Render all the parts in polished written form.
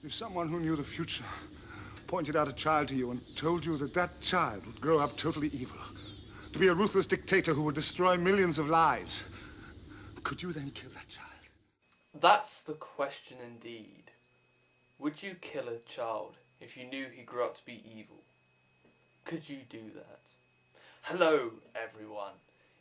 If someone who knew the future pointed out a child to you and told you that that child would grow up totally evil, to be a ruthless dictator who would destroy millions of lives, could you then kill that child? That's the question indeed. Would you kill a child if you knew he grew up to be evil? Could you do that? Hello everyone,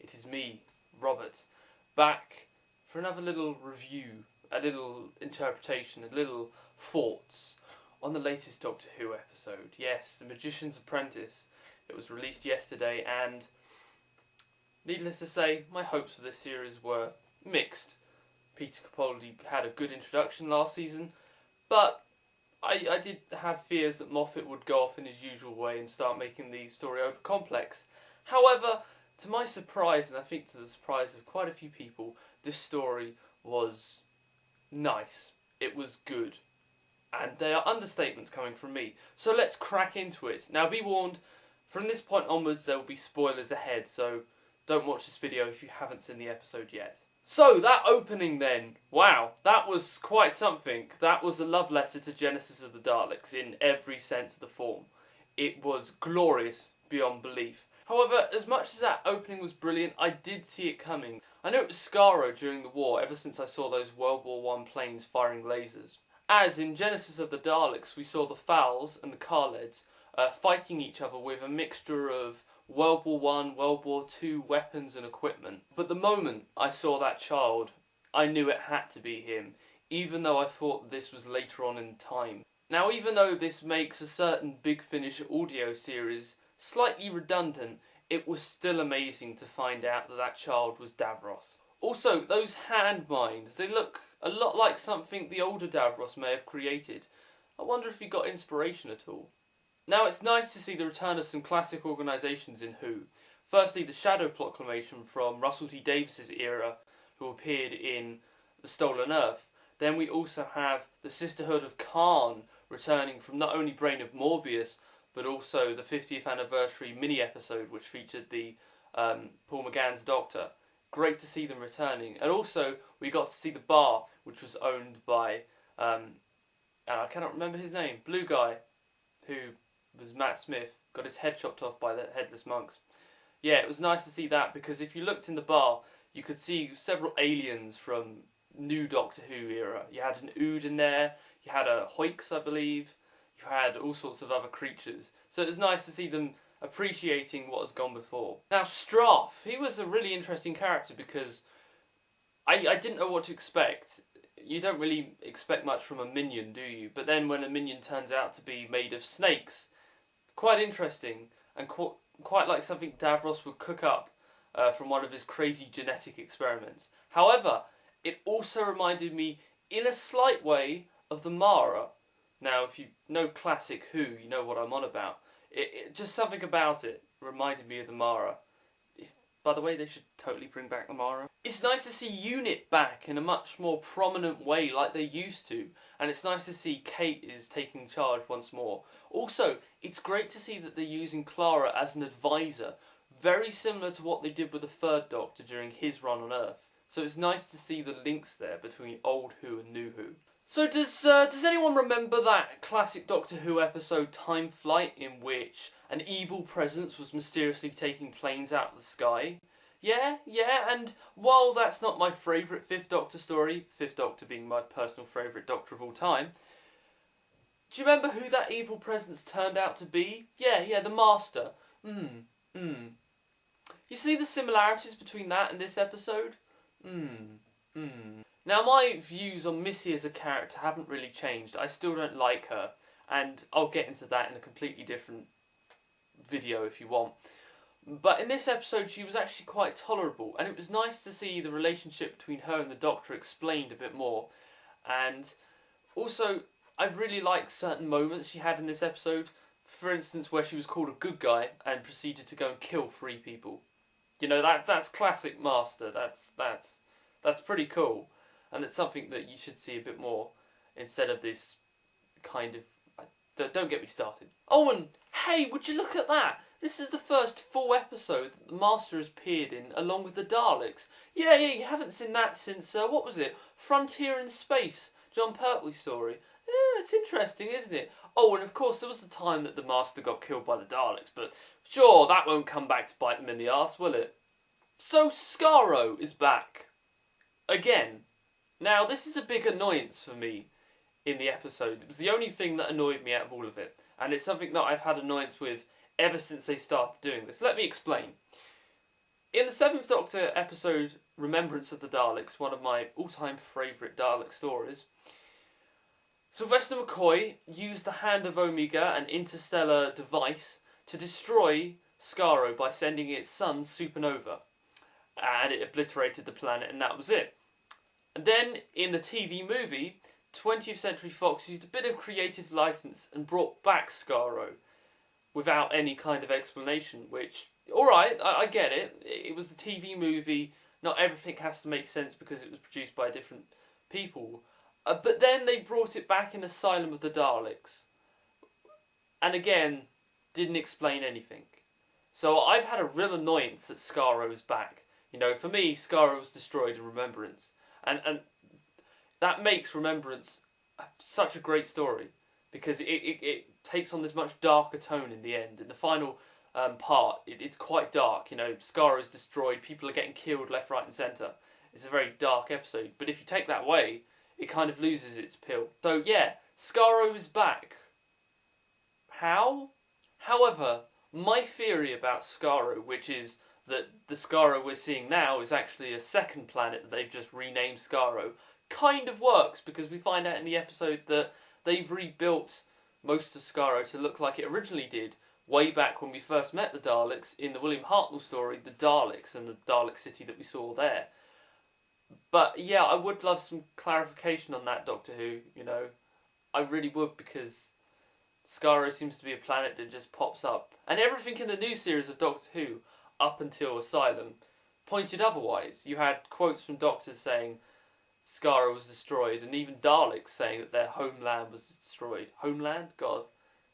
it is me, Robert, back for another little review, a little interpretation, a little thoughts on the latest Doctor Who episode. Yes, The Magician's Apprentice. It was released yesterday, and needless to say, my hopes for this series were mixed. Peter Capaldi had a good introduction last season, but I did have fears that Moffat would go off in his usual way and start making the story over complex. However, to my surprise, and I think to the surprise of quite a few people, this story was nice. It was good. And there are understatements coming from me. So let's crack into it. Now be warned, from this point onwards there will be spoilers ahead, so don't watch this video if you haven't seen the episode yet. So, that opening then, wow, that was quite something. That was a love letter to Genesis of the Daleks in every sense of the form. It was glorious beyond belief. However, as much as that opening was brilliant, I did see it coming. I know it was Skaro during the war, ever since I saw those World War I planes firing lasers. As in Genesis of the Daleks, we saw the Fowls and the Khaleds fighting each other with a mixture of World War I, World War II weapons and equipment. But the moment I saw that child, I knew it had to be him, even though I thought this was later on in time. Now, even though this makes a certain Big Finish audio series slightly redundant, it was still amazing to find out that that child was Davros. Also, those hand mines, they look a lot like something the older Davros may have created. I wonder if he got inspiration at all. Now, it's nice to see the return of some classic organisations in Who. Firstly, the Shadow Proclamation from Russell T Davies' era, who appeared in The Stolen Earth. Then we also have the Sisterhood of Khan returning from not only Brain of Morbius, but also the 50th anniversary mini-episode which featured the Paul McGann's Doctor. Great to see them returning. And also, we got to see the bar, which was owned by, and I cannot remember his name, Blue Guy, who was Matt Smith, got his head chopped off by the headless monks. Yeah, it was nice to see that, because if you looked in the bar, you could see several aliens from new Doctor Who era. You had an Ood in there, you had a Hoix, I believe, you had all sorts of other creatures. So it was nice to see them appreciating what has gone before. Now Straff, he was a really interesting character, because I didn't know what to expect. You don't really expect much from a minion, do you? But then when a minion turns out to be made of snakes, quite interesting, and quite like something Davros would cook up from one of his crazy genetic experiments. However, it also reminded me, in a slight way, of the Mara. Now, if you know classic Who, you know what I'm on about. Just something about it reminded me of the Mara. By the way, they should totally bring back the Mara. It's nice to see UNIT back in a much more prominent way like they used to. And it's nice to see Kate is taking charge once more. Also, it's great to see that they're using Clara as an advisor. Very similar to what they did with the Third Doctor during his run on Earth. So it's nice to see the links there between old Who and new Who. So does anyone remember that classic Doctor Who episode Time Flight, in which an evil presence was mysteriously taking planes out of the sky? Yeah, and while that's not my favourite Fifth Doctor story, Fifth Doctor being my personal favourite Doctor of all time, do you remember who that evil presence turned out to be? Yeah, the Master. You see the similarities between that and this episode? Now, my views on Missy as a character haven't really changed. I still don't like her, and I'll get into that in a completely different video if you want. But in this episode, she was actually quite tolerable, and it was nice to see the relationship between her and the Doctor explained a bit more. And also, I really liked certain moments she had in this episode. For instance, where she was called a good guy and proceeded to go and kill 3 people. You know, that's classic Master. That's pretty cool. And it's something that you should see a bit more, instead of this kind of... Don't get me started. Oh, and hey, would you look at that? This is the first full episode that the Master has appeared in, along with the Daleks. Yeah, you haven't seen that since, what was it? Frontier in Space, John Pertwee story. it's interesting, isn't it? Oh, and of course there was the time that the Master got killed by the Daleks, but sure, that won't come back to bite them in the arse, will it? So Skaro is back. Again. Now, this is a big annoyance for me in the episode. It was the only thing that annoyed me out of all of it. And it's something that I've had annoyance with ever since they started doing this. Let me explain. In the 7th Doctor episode, Remembrance of the Daleks, one of my all-time favourite Dalek stories, Sylvester McCoy used the Hand of Omega, an interstellar device, to destroy Skaro by sending its sun supernova. And it obliterated the planet, and that was it. And then, in the TV movie, 20th Century Fox used a bit of creative license and brought back Skaro without any kind of explanation, which, alright, I get it. It was the TV movie, not everything has to make sense because it was produced by different people. But then they brought it back in Asylum of the Daleks. And again, didn't explain anything. So I've had a real annoyance that Skaro is back. You know, for me, Skaro was destroyed in Remembrance. And that makes Remembrance such a great story. Because it takes on this much darker tone in the end. In the final part, it's quite dark. You know, Skaro is destroyed, people are getting killed left, right and centre. It's a very dark episode. But if you take that away, it kind of loses its appeal. So yeah, Skaro is back. How? However, my theory about Skaro, which is that the Skaro we're seeing now is actually a second planet that they've just renamed Skaro, kind of works because we find out in the episode that they've rebuilt most of Skaro to look like it originally did way back when we first met the Daleks in the William Hartnell story, The Daleks and the Dalek city that we saw there. But yeah, I would love some clarification on that, Doctor Who, you know. I really would, because Skaro seems to be a planet that just pops up. And everything in the new series of Doctor Who, up until Asylum, pointed otherwise. You had quotes from doctors saying Skaro was destroyed, and even Daleks saying that their homeland was destroyed. Homeland? God,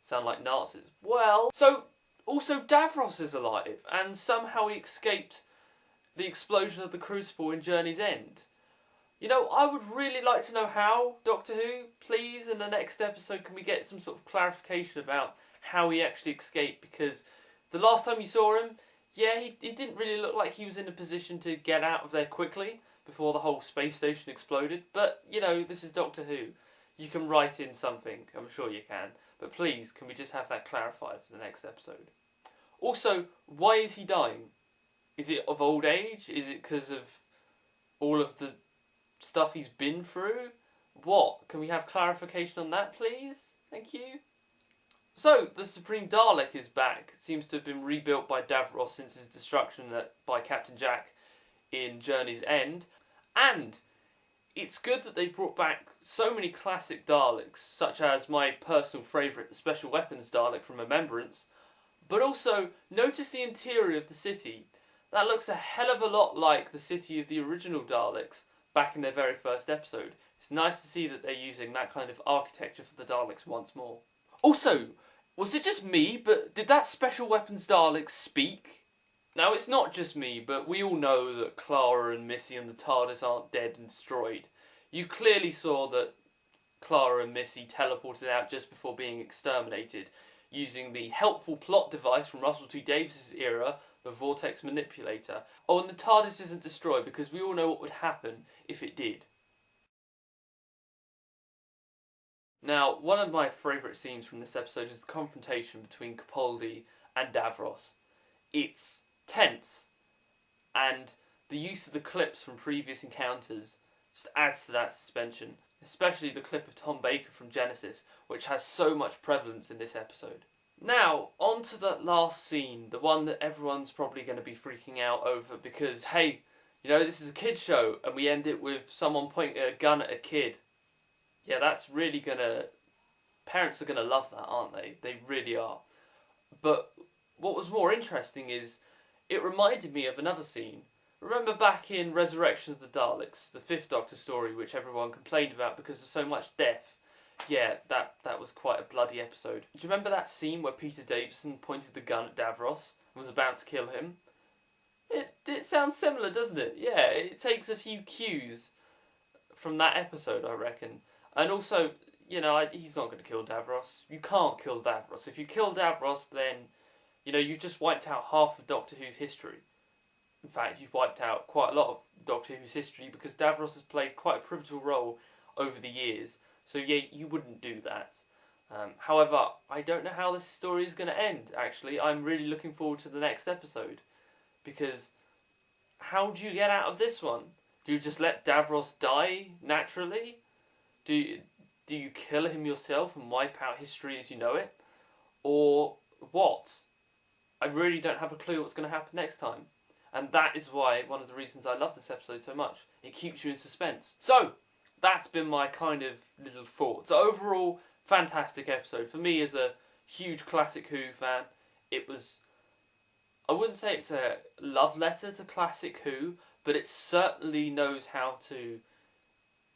sound like Nazis. Well, so also Davros is alive, and somehow he escaped the explosion of the Crucible in Journey's End. You know, I would really like to know how, Doctor Who. Please, in the next episode, can we get some sort of clarification about how he actually escaped? Because the last time you saw him, yeah, he didn't really look like he was in a position to get out of there quickly before the whole space station exploded. But, you know, this is Doctor Who. You can write in something, I'm sure you can. But please, can we just have that clarified for the next episode? Also, why is he dying? Is it of old age? Is it because of all of the stuff he's been through? What? Can we have clarification on that, please? Thank you. So, the Supreme Dalek is back. It seems to have been rebuilt by Davros since his destruction by Captain Jack in Journey's End. And it's good that they've brought back so many classic Daleks, such as my personal favourite, the Special Weapons Dalek from Remembrance. But also, notice the interior of the city. That looks a hell of a lot like the city of the original Daleks back in their very first episode. It's nice to see that they're using that kind of architecture for the Daleks once more. Also, was it just me, but did that Special Weapons Dalek speak? Now, it's not just me, but we all know that Clara and Missy and the TARDIS aren't dead and destroyed. You clearly saw that Clara and Missy teleported out just before being exterminated, using the helpful plot device from Russell T Davies' era, the Vortex Manipulator. Oh, and the TARDIS isn't destroyed because we all know what would happen if it did. Now, one of my favourite scenes from this episode is the confrontation between Capaldi and Davros. It's tense, and the use of the clips from previous encounters just adds to that suspension, especially the clip of Tom Baker from Genesis, which has so much prevalence in this episode. Now, on to that last scene, the one that everyone's probably going to be freaking out over because, hey, you know, this is a kid's show, and we end it with someone pointing a gun at a kid. Yeah, that's really gonna... Parents are gonna love that, aren't they? They really are. But what was more interesting is, it reminded me of another scene. Remember back in Resurrection of the Daleks, the 5th Doctor story, which everyone complained about because of so much death? Yeah, that was quite a bloody episode. Do you remember that scene where Peter Davison pointed the gun at Davros and was about to kill him? It sounds similar, doesn't it? Yeah, it takes a few cues from that episode, I reckon. And also, you know, he's not going to kill Davros. You can't kill Davros. If you kill Davros, then, you know, you've just wiped out half of Doctor Who's history. In fact, you've wiped out quite a lot of Doctor Who's history because Davros has played quite a pivotal role over the years. So yeah, you wouldn't do that. However, I don't know how this story is going to end, actually. I'm really looking forward to the next episode. Because how do you get out of this one? Do you just let Davros die naturally? Do you kill him yourself and wipe out history as you know it? Or what? I really don't have a clue what's going to happen next time. And that is why, one of the reasons I love this episode so much. It keeps you in suspense. So, that's been my kind of little thoughts. So overall, fantastic episode. For me, as a huge Classic Who fan, it was... I wouldn't say it's a love letter to Classic Who, but it certainly knows how to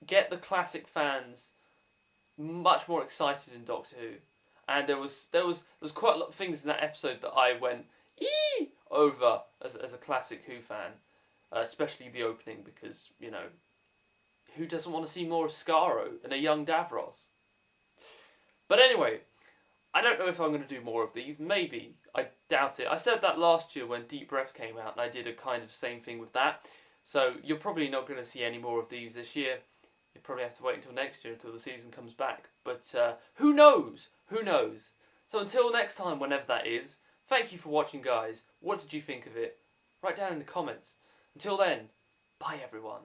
get the classic fans much more excited in Doctor Who. And there was quite a lot of things in that episode that I went ee over as a Classic Who fan, especially the opening, because, you know, who doesn't want to see more of Skaro and a young Davros? But anyway, I don't know if I'm going to do more of these. Maybe. I doubt it. I said that last year when Deep Breath came out, and I did a kind of same thing with that. So you're probably not going to see any more of these this year. You probably have to wait until next year, until the season comes back. But who knows? Who knows? So until next time, whenever that is, thank you for watching, guys. What did you think of it? Write down in the comments. Until then, bye everyone.